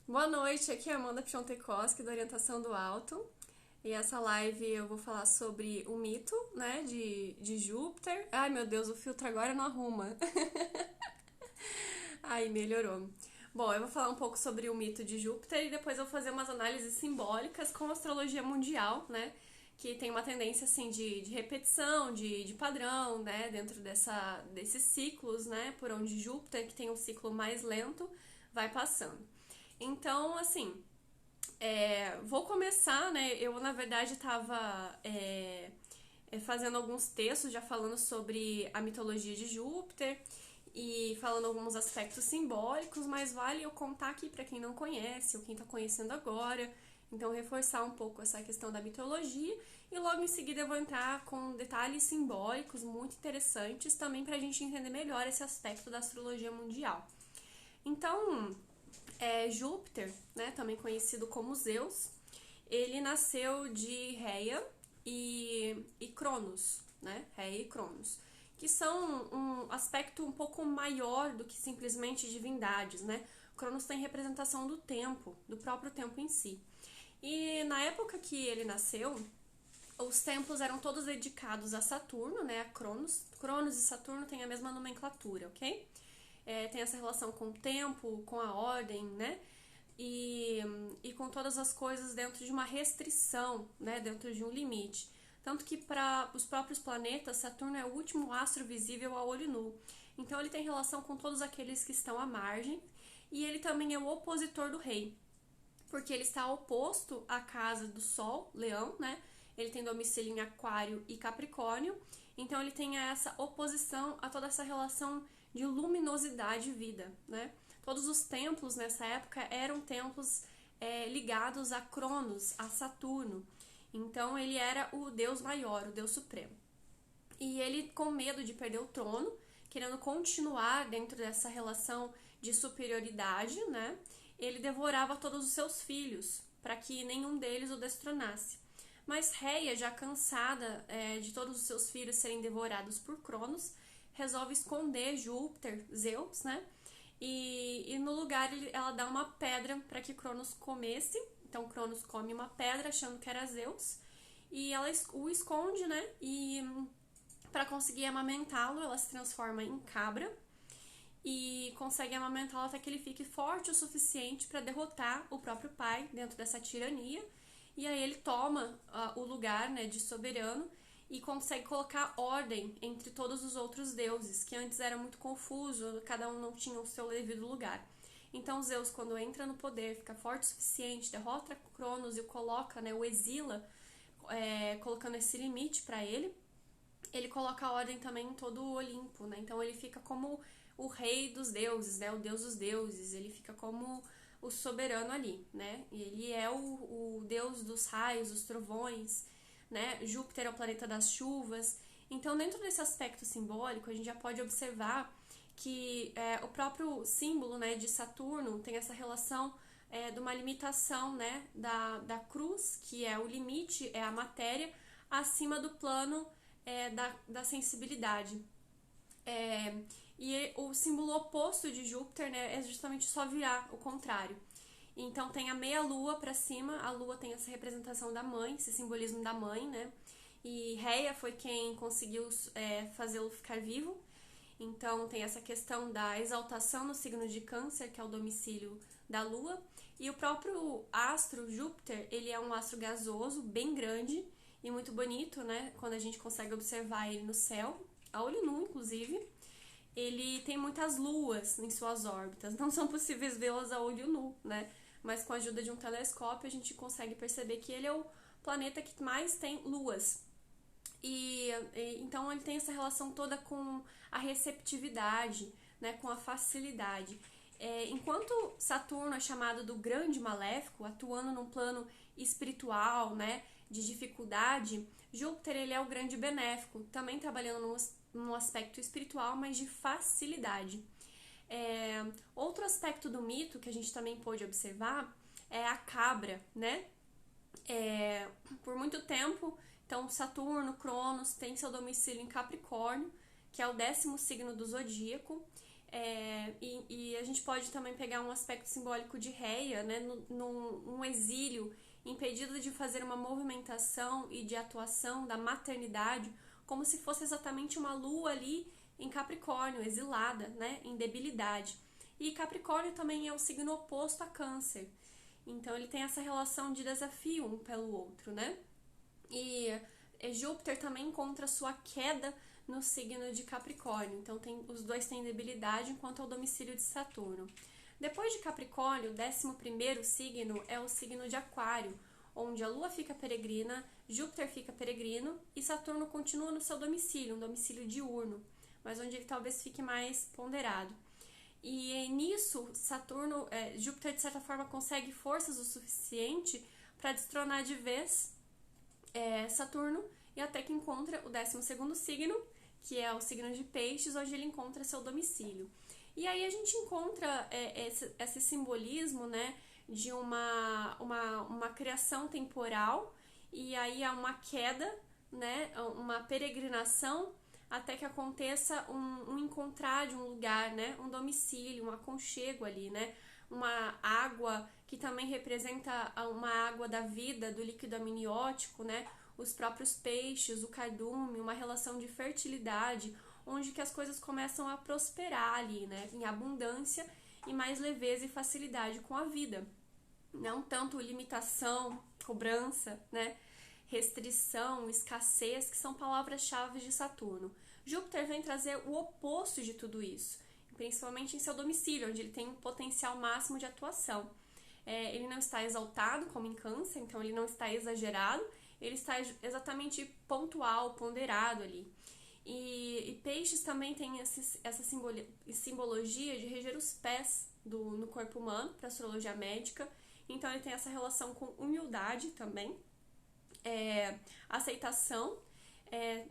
Boa noite, aqui é a Amanda Piontekowski, da Orientação do Alto. E essa live eu vou falar sobre o mito, né, de Júpiter. Ai, meu Deus, o filtro agora não arruma. Ai, melhorou. Bom, eu vou falar um pouco sobre o mito de Júpiter e depois eu vou fazer umas análises simbólicas com a astrologia mundial, né, que tem uma tendência, assim, de repetição, de padrão, né, dentro desses ciclos, né, por onde Júpiter, que tem um ciclo mais lento, vai passando. Então, assim, vou começar, né? Eu, na verdade, estava fazendo alguns textos já falando sobre a mitologia de Júpiter e falando alguns aspectos simbólicos, mas vale eu contar aqui para quem não conhece ou quem está conhecendo agora. Então, reforçar um pouco essa questão da mitologia e logo em seguida eu vou entrar com detalhes simbólicos muito interessantes também para a gente entender melhor esse aspecto da astrologia mundial. Então, Júpiter, né, também conhecido como Zeus, ele nasceu de Reia e Cronos, né, Reia e Cronos, que são um aspecto um pouco maior do que simplesmente divindades, né? Cronos tem representação do tempo, do próprio tempo em si. E na época que ele nasceu, os templos eram todos dedicados a Saturno, né, a Cronos. Cronos e Saturno têm a mesma nomenclatura, ok? Tem essa relação com o tempo, com a ordem, né? E, e com todas as coisas dentro de uma restrição, né? Dentro de um limite. Tanto que para os próprios planetas, Saturno é o último astro visível a olho nu. Então ele tem relação com todos aqueles que estão à margem. E ele também é o opositor do rei, porque ele está oposto à casa do Sol, Leão, né? Ele tem domicílio em Aquário e Capricórnio, então ele tem essa oposição a toda essa relação de luminosidade e vida, né? Todos os templos nessa época eram templos ligados a Cronos, a Saturno. Então ele era o deus maior, o deus supremo. E ele, com medo de perder o trono, querendo continuar dentro dessa relação de superioridade, né? Ele devorava todos os seus filhos para que nenhum deles o destronasse. Mas Reia, já cansada de todos os seus filhos serem devorados por Cronos, resolve esconder Júpiter, Zeus, né? E no lugar ela dá uma pedra para que Cronos comesse. Então Cronos come uma pedra achando que era Zeus. E ela o esconde, né? E para conseguir amamentá-lo, ela se transforma em cabra e consegue amamentá-lo até que ele fique forte o suficiente para derrotar o próprio pai dentro dessa tirania. E aí ele toma o lugar, né, de soberano e consegue colocar ordem entre todos os outros deuses, que antes era muito confuso, cada um não tinha o seu devido lugar. Então Zeus, quando entra no poder, fica forte o suficiente, derrota Cronos e o coloca, né, o exila, colocando esse limite para ele. Ele coloca a ordem também em todo o Olimpo, né? Então ele fica como o rei dos deuses, né? O deus dos deuses. Ele fica como o soberano ali, né? E ele é o deus dos raios, dos trovões, né? Júpiter é o planeta das chuvas. Então, dentro desse aspecto simbólico, a gente já pode observar que o próprio símbolo, né, de Saturno tem essa relação de uma limitação, né, da cruz, que é o limite, é a matéria, acima do plano da sensibilidade. E o símbolo oposto de Júpiter, né, é justamente só virar o contrário. Então tem a meia lua para cima, a lua tem essa representação da mãe, esse simbolismo da mãe, né? E Reia foi quem conseguiu fazê-lo ficar vivo. Então tem essa questão da exaltação no signo de Câncer, que é o domicílio da lua. E o próprio astro Júpiter, ele é um astro gasoso, bem grande e muito bonito, né? Quando a gente consegue observar ele no céu, a olho nu, inclusive. Ele tem muitas luas em suas órbitas, não são possíveis vê-las a olho nu, né? Mas com a ajuda de um telescópio a gente consegue perceber que ele é o planeta que mais tem luas. Então ele tem essa relação toda com a receptividade, né, com a facilidade. Enquanto Saturno é chamado do grande maléfico, atuando num plano espiritual, né, de dificuldade, Júpiter ele é o grande benéfico, também trabalhando num aspecto espiritual, mas de facilidade. Outro aspecto do mito que a gente também pôde observar é a cabra, né? Por muito tempo, então Saturno, Cronos, tem seu domicílio em Capricórnio, que é o 10º signo do zodíaco. E a gente pode também pegar um aspecto simbólico de Reia, né, num exílio, impedida de fazer uma movimentação e de atuação da maternidade, como se fosse exatamente uma lua ali em Capricórnio, exilada, né, em debilidade. E Capricórnio também é o signo oposto a Câncer, então ele tem essa relação de desafio um pelo outro, né? E Júpiter também encontra sua queda no signo de Capricórnio, então os dois têm debilidade enquanto é o domicílio de Saturno. Depois de Capricórnio, o 11º signo é o signo de Aquário, onde a Lua fica peregrina, Júpiter fica peregrino e Saturno continua no seu domicílio, um domicílio diurno, mas onde ele talvez fique mais ponderado. E nisso, Júpiter de certa forma consegue forças o suficiente para destronar de vez Saturno, e até que encontra o 12º signo, que é o signo de Peixes, onde ele encontra seu domicílio. E aí a gente encontra esse simbolismo, né, de uma criação temporal, e aí há uma queda, né, uma peregrinação, até que aconteça um encontrar de um lugar, né, um domicílio, um aconchego ali, né, uma água que também representa uma água da vida, do líquido amniótico, né, os próprios peixes, o cardume, uma relação de fertilidade, onde que as coisas começam a prosperar ali, né, em abundância e mais leveza e facilidade com a vida. Não tanto limitação, cobrança, né, restrição, escassez, que são palavras-chave de Saturno. Júpiter vem trazer o oposto de tudo isso, principalmente em seu domicílio, onde ele tem um potencial máximo de atuação. Ele não está exaltado, como em Câncer, então ele não está exagerado, ele está exatamente pontual, ponderado ali. E Peixes também tem essa simbologia de reger os pés no corpo humano, para a astrologia médica, então ele tem essa relação com humildade também, aceitação,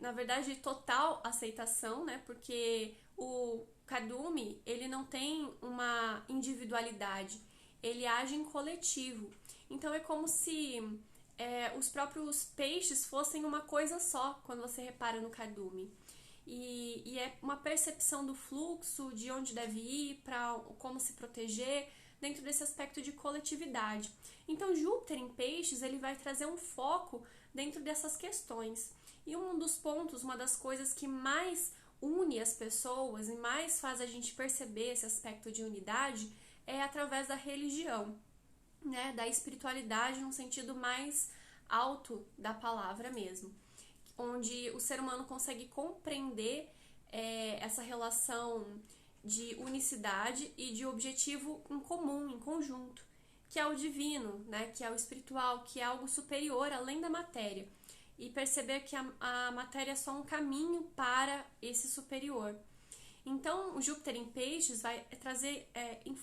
na verdade total aceitação, né, porque o cardume, ele não tem uma individualidade, ele age em coletivo, então é como se os próprios peixes fossem uma coisa só, quando você repara no cardume. E é uma percepção do fluxo, de onde deve ir, para como se proteger, dentro desse aspecto de coletividade. Então, Júpiter em Peixes, ele vai trazer um foco dentro dessas questões. E um dos pontos, uma das coisas que mais une as pessoas e mais faz a gente perceber esse aspecto de unidade é através da religião, né? Da espiritualidade num sentido mais alto da palavra mesmo, onde o ser humano consegue compreender essa relação de unicidade e de objetivo em comum, em conjunto, que é o divino, né? Que é o espiritual, que é algo superior além da matéria, e perceber que a matéria é só um caminho para esse superior. Então, o Júpiter em Peixes vai trazer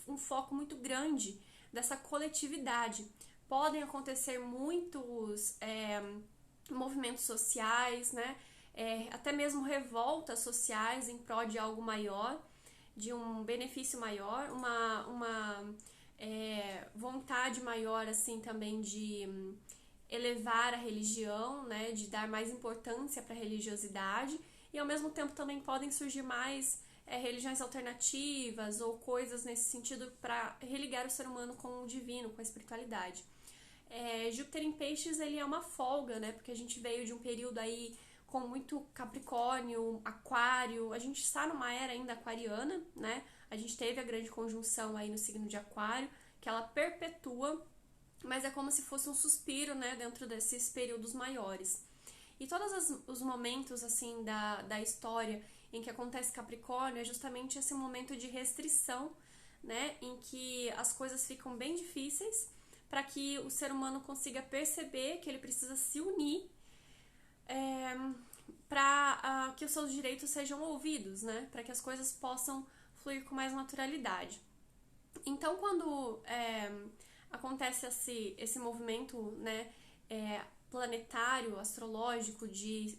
um foco muito grande dessa coletividade. Podem acontecer muitos movimentos sociais, né? Até mesmo revoltas sociais em prol de algo maior, de um benefício maior, uma vontade maior, assim, também de elevar a religião, né? De dar mais importância para a religiosidade, e ao mesmo tempo também podem surgir mais religiões alternativas ou coisas nesse sentido para religar o ser humano com o divino, com a espiritualidade. Júpiter em Peixes, ele é uma folga, né? Porque a gente veio de um período aí com muito Capricórnio, Aquário, a gente está numa era ainda aquariana, né? A gente teve a grande conjunção aí no signo de Aquário, que ela perpetua, mas é como se fosse um suspiro, né? Dentro desses períodos maiores. E todos os momentos, assim, da história em que acontece Capricórnio é justamente esse momento de restrição, né? Em que as coisas ficam bem difíceis, para que o ser humano consiga perceber que ele precisa se unir para que os seus direitos sejam ouvidos, né? Para que as coisas possam fluir com mais naturalidade. Então, quando acontece esse movimento, né, planetário, astrológico, de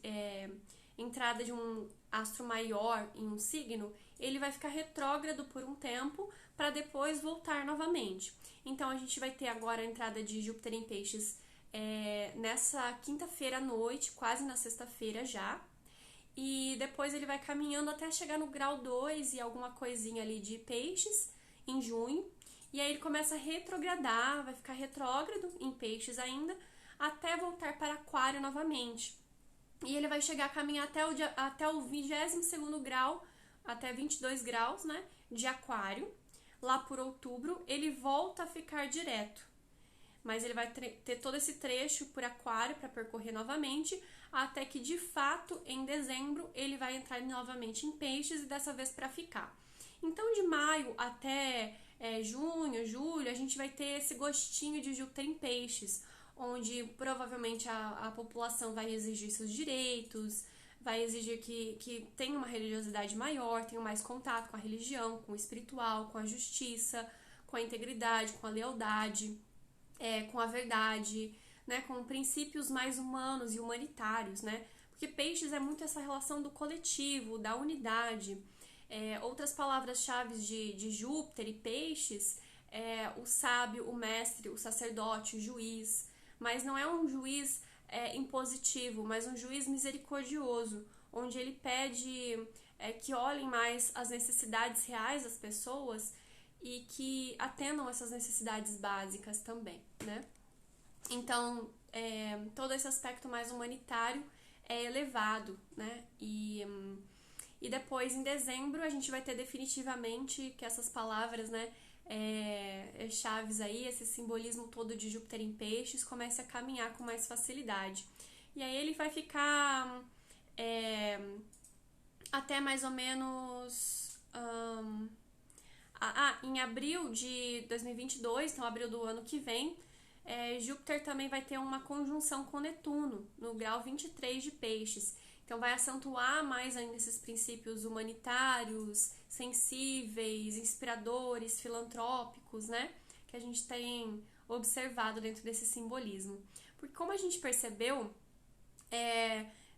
entrada de um astro maior em um signo, ele vai ficar retrógrado por um tempo para depois voltar novamente. Então a gente vai ter agora a entrada de Júpiter em Peixes nessa quinta-feira à noite, quase na sexta-feira já, e depois ele vai caminhando até chegar no grau 2 e alguma coisinha ali de peixes em junho. E aí ele começa a retrogradar, vai ficar retrógrado em peixes ainda, até voltar para aquário novamente. E ele vai chegar a caminhar até o 22º grau, até 22 graus, né, de aquário. Lá por outubro, ele volta a ficar direto. Mas ele vai ter todo esse trecho por aquário para percorrer novamente, até que de fato em dezembro ele vai entrar novamente em peixes e dessa vez para ficar. Então de maio até junho, julho, a gente vai ter esse gostinho de Júpiter em peixes, onde provavelmente a população vai exigir seus direitos, vai exigir que tenha uma religiosidade maior, tenha mais contato com a religião, com o espiritual, com a justiça, com a integridade, com a lealdade, com a verdade, né, com princípios mais humanos e humanitários, né? Porque peixes é muito essa relação do coletivo, da unidade. Outras palavras-chave de Júpiter e peixes o sábio, o mestre, o sacerdote, o juiz, mas não é um juiz impositivo, mas um juiz misericordioso, onde ele pede que olhem mais as necessidades reais das pessoas e que atendam essas necessidades básicas também, né? Então, todo esse aspecto mais humanitário é elevado, né? E depois, em dezembro, a gente vai ter definitivamente que essas palavras, né, chaves aí, esse simbolismo todo de Júpiter em peixes, comece a caminhar com mais facilidade. E aí ele vai ficar até mais ou menos... em abril de 2022, então abril do ano que vem, Júpiter também vai ter uma conjunção com Netuno, no grau 23 de peixes. Então vai acentuar mais ainda esses princípios humanitários, sensíveis, inspiradores, filantrópicos, né? Que a gente tem observado dentro desse simbolismo. Porque como a gente percebeu,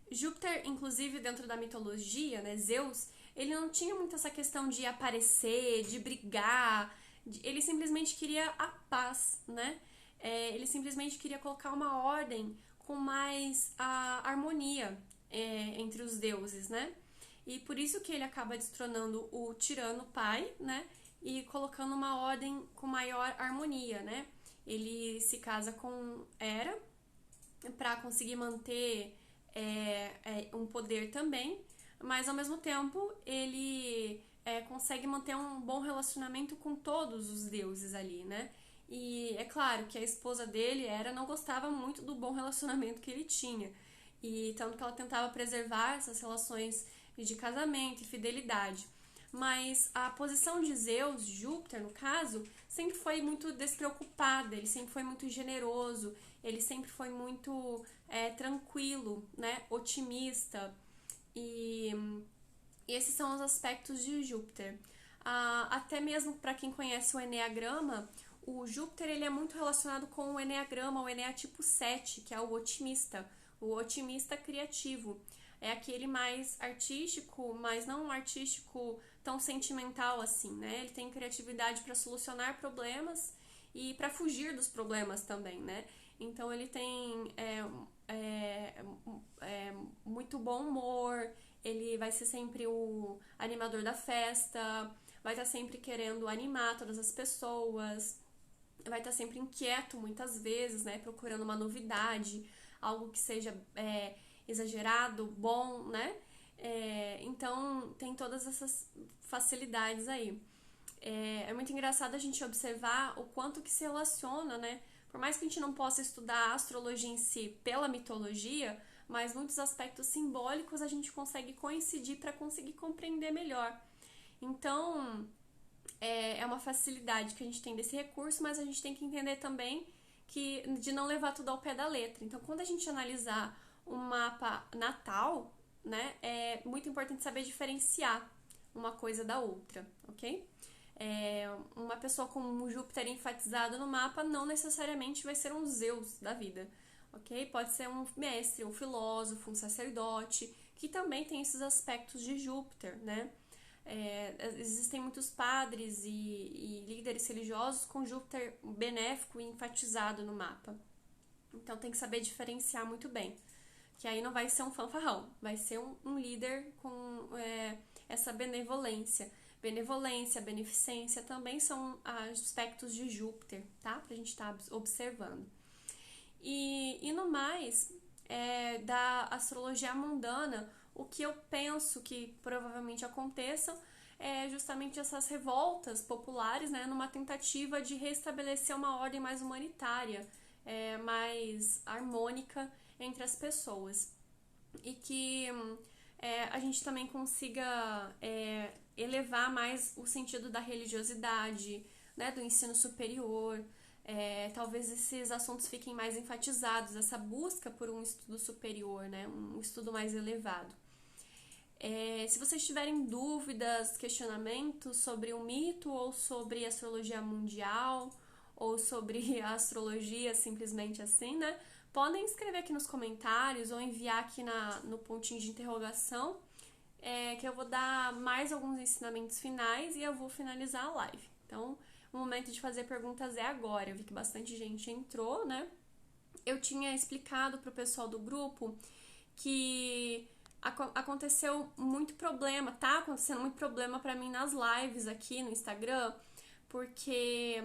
Júpiter, inclusive dentro da mitologia, né, Zeus, ele não tinha muito essa questão de aparecer, de brigar, ele simplesmente queria a paz, né? Ele simplesmente queria colocar uma ordem com mais a harmonia entre os deuses, né? E por isso que ele acaba destronando o tirano pai, né? E colocando uma ordem com maior harmonia, né? Ele se casa com Hera para conseguir manter um poder também, mas ao mesmo tempo ele consegue manter um bom relacionamento com todos os deuses ali, né? E é claro que a esposa dele, Hera, não gostava muito do bom relacionamento que ele tinha, e tanto que ela tentava preservar essas relações de casamento e fidelidade. Mas a posição de Zeus, Júpiter no caso, sempre foi muito despreocupada, ele sempre foi muito generoso, ele sempre foi muito tranquilo, né? Otimista. E esses são os aspectos de Júpiter. Até mesmo para quem conhece o Eneagrama, o Júpiter ele é muito relacionado com o Eneagrama, o Eneatipo 7, que é o otimista criativo. É aquele mais artístico, mas não um artístico tão sentimental assim, né? Ele tem criatividade para solucionar problemas e para fugir dos problemas também, né? Então ele tem muito bom humor, ele vai ser sempre o animador da festa, vai estar sempre querendo animar todas as pessoas, vai estar sempre inquieto muitas vezes, né? Procurando uma novidade, algo que seja exagerado, bom, né? Então tem todas essas facilidades aí. É muito engraçado a gente observar o quanto que se relaciona, né? Por mais que a gente não possa estudar a astrologia em si pela mitologia, mas muitos aspectos simbólicos a gente consegue coincidir para conseguir compreender melhor. Então, é uma facilidade que a gente tem desse recurso, mas a gente tem que entender também de não levar tudo ao pé da letra. Então, quando a gente analisar um mapa natal, né, é muito importante saber diferenciar uma coisa da outra, ok? Uma pessoa com um Júpiter enfatizado no mapa não necessariamente vai ser um Zeus da vida, ok? Pode ser um mestre, um filósofo, um sacerdote, que também tem esses aspectos de Júpiter, né? Existem muitos padres e líderes religiosos com Júpiter benéfico e enfatizado no mapa. Então tem que saber diferenciar muito bem. que aí não vai ser um fanfarrão, vai ser um líder com essa benevolência. Benevolência, beneficência também são aspectos de Júpiter, tá? Pra gente estar observando. E no mais, da astrologia mundana, o que eu penso que provavelmente aconteçam é justamente essas revoltas populares, né, numa tentativa de restabelecer uma ordem mais humanitária, mais harmônica entre as pessoas. E que a gente também consiga elevar mais o sentido da religiosidade, né, do ensino superior. Talvez esses assuntos fiquem mais enfatizados, essa busca por um estudo superior, né, um estudo mais elevado. Se vocês tiverem dúvidas, questionamentos sobre o mito ou sobre a astrologia mundial ou sobre a astrologia simplesmente assim, né? Podem escrever aqui nos comentários ou enviar aqui no pontinho de interrogação, que eu vou dar mais alguns ensinamentos finais e eu vou finalizar a live. Então, o momento de fazer perguntas é agora. Eu vi que bastante gente entrou, né? Eu tinha explicado pro pessoal do grupo que aconteceu muito problema, tá acontecendo muito problema pra mim nas lives aqui no Instagram, porque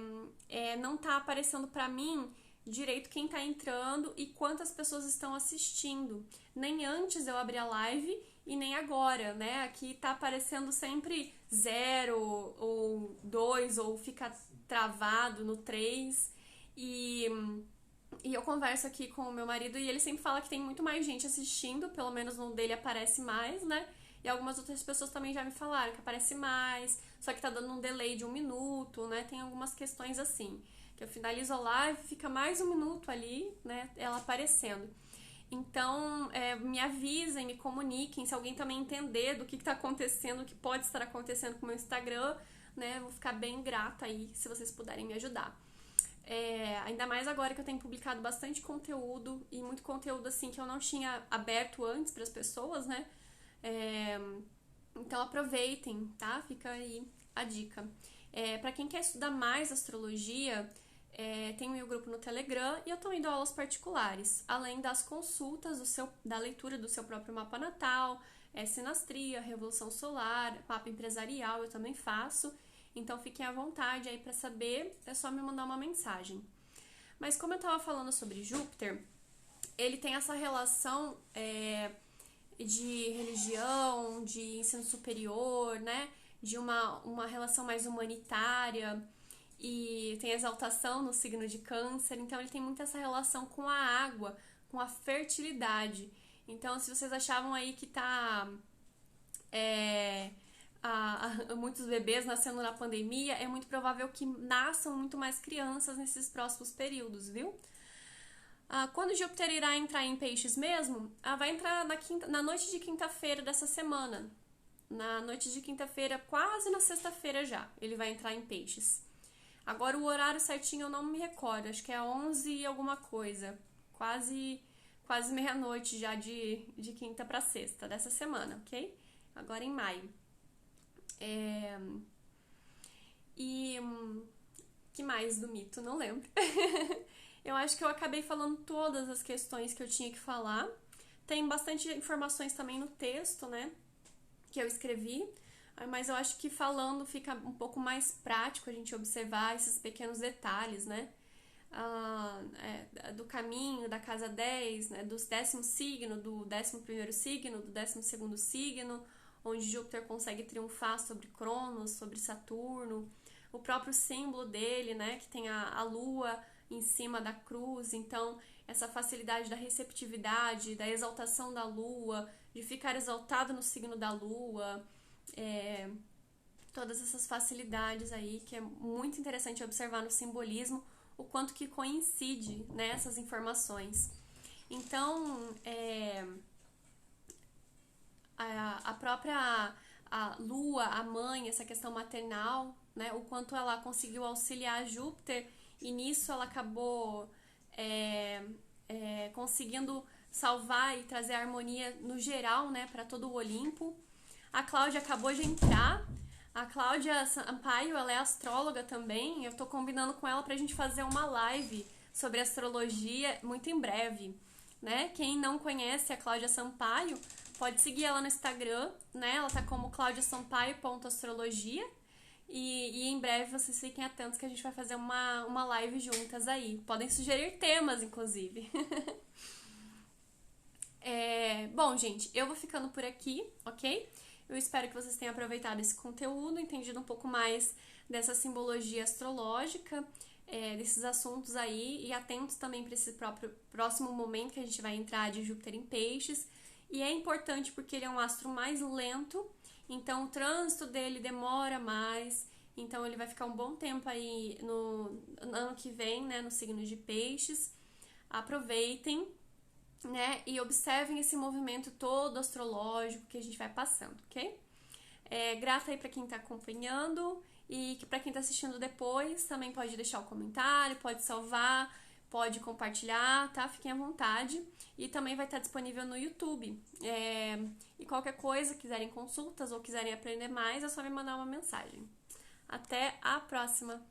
não tá aparecendo pra mim direito quem tá entrando e quantas pessoas estão assistindo. Nem antes eu abrir a live e nem agora, né? Aqui tá aparecendo sempre 0 ou 2 ou fica travado no 3 e eu converso aqui com o meu marido e ele sempre fala que tem muito mais gente assistindo, pelo menos no dele aparece mais, né? E algumas outras pessoas também já me falaram que aparece mais, só que tá dando um delay de 1 minuto, né? Tem algumas questões assim, que eu finalizo a live, fica mais 1 minuto ali, né? Ela aparecendo. Então, me avisem, me comuniquem, se alguém também entender do que tá acontecendo, o que pode estar acontecendo com o meu Instagram, né? Vou ficar bem grata aí se vocês puderem me ajudar. Ainda mais agora que eu tenho publicado bastante conteúdo e muito conteúdo assim que eu não tinha aberto antes para as pessoas, né? Então aproveitem, tá? Fica aí a dica. Para quem quer estudar mais astrologia, tem o meu grupo no Telegram e eu tô indo a aulas particulares, além das consultas da leitura do seu próprio mapa natal, sinastria, revolução solar, mapa empresarial eu também faço. Então fiquem à vontade aí para saber, é só me mandar uma mensagem. Mas como eu estava falando sobre Júpiter, ele tem essa relação de religião, de ensino superior, né? De uma relação mais humanitária e tem exaltação no signo de Câncer, então ele tem muito essa relação com a água, com a fertilidade. Então se vocês achavam aí que tá muitos bebês nascendo na pandemia, é muito provável que nasçam muito mais crianças nesses próximos períodos, viu? Quando Júpiter irá entrar em Peixes mesmo, vai entrar na noite de quinta-feira dessa semana. Na noite de quinta-feira, quase na sexta-feira já, ele vai entrar em Peixes. Agora o horário certinho eu não me recordo, acho que é 11 e alguma coisa. Quase meia-noite já de quinta para sexta dessa semana, ok? Agora em maio. Que mais do mito? Não lembro. Eu acho que eu acabei falando todas as questões que eu tinha que falar. Tem bastante informações também no texto, né? Que eu escrevi. Mas eu acho que falando fica um pouco mais prático a gente observar esses pequenos detalhes, né? Do caminho, da casa 10, né? Do 10º signo, do 11º signo, do 12º signo, onde Júpiter consegue triunfar sobre Cronos, sobre Saturno, o próprio símbolo dele, né, que tem a lua em cima da cruz, então essa facilidade da receptividade, da exaltação da lua, de ficar exaltado no signo da lua, todas essas facilidades aí, que é muito interessante observar no simbolismo, o quanto que coincide, né, essas informações. Então, a própria lua, a mãe, essa questão maternal, né, o quanto ela conseguiu auxiliar Júpiter e nisso ela acabou conseguindo salvar e trazer harmonia no geral, né, para todo o Olimpo. A Cláudia acabou de entrar. A Cláudia Sampaio, ela é astróloga também. Eu tô combinando com ela pra gente fazer uma live sobre astrologia muito em breve. né? Quem não conhece a Cláudia Sampaio, pode seguir ela no Instagram, né? Ela tá como claudiasampaio.astrologia. E em breve vocês fiquem atentos que a gente vai fazer uma live juntas aí. Podem sugerir temas, inclusive. Bom, gente, eu vou ficando por aqui, ok? Eu espero que vocês tenham aproveitado esse conteúdo, entendido um pouco mais dessa simbologia astrológica, desses assuntos aí, e atentos também para esse próximo momento que a gente vai entrar de Júpiter em Peixes. E é importante porque ele é um astro mais lento, então o trânsito dele demora mais, então ele vai ficar um bom tempo aí no ano que vem, né, no signo de Peixes. Aproveitem, né, e observem esse movimento todo astrológico que a gente vai passando, ok? Grata aí para quem tá acompanhando e que para quem tá assistindo depois também pode deixar o comentário, pode salvar, pode compartilhar, tá? Fiquem à vontade. E também vai estar disponível no YouTube. E qualquer coisa, quiserem consultas ou quiserem aprender mais, é só me mandar uma mensagem. Até a próxima!